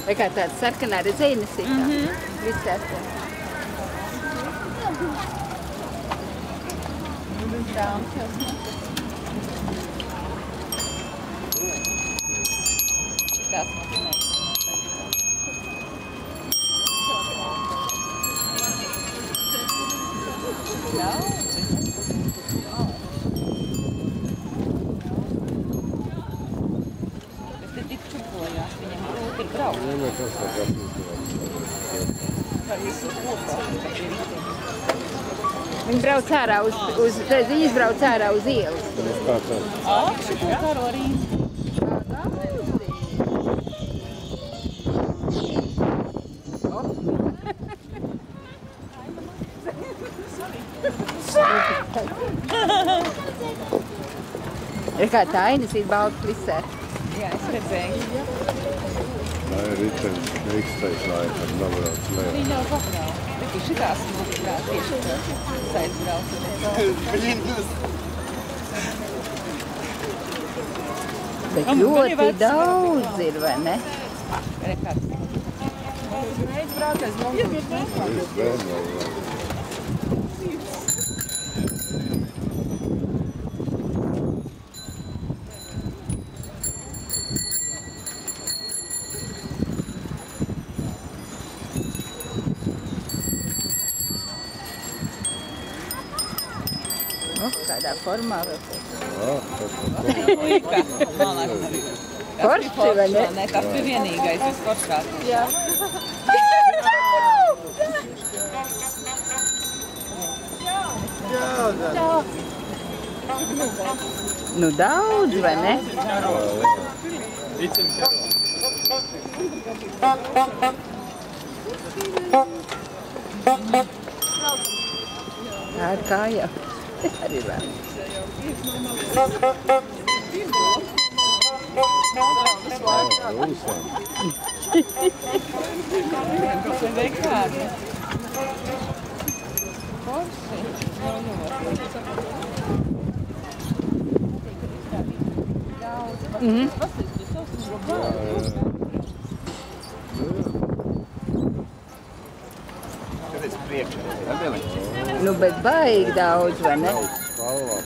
Vai kā tāda sarkanā redzēja nesītā? Visās tā. Tās Viņi brauc ārā viņi izbrauc ārā uz ielas. Šito karo arī. Ir kā tā ainesīt baltu plisē. Jā, es redzēju. Tā ir ritenis neiztaisāja, kad nav vēl slēgt. Viņa nav pakrāva. Bet šitās man kā tieši saizbrauc. Bet ļoti daudz ir, vai ne? Rekārds. Kādā formā vēl. Puika. Forši, vai ne? Nē, tas bija vienīgais, es foršās. Jā. Nu daudz, vai ne? Tā ir kāja. Arī vēl. Nu, bet baigi daudz, vai ne? Spalvā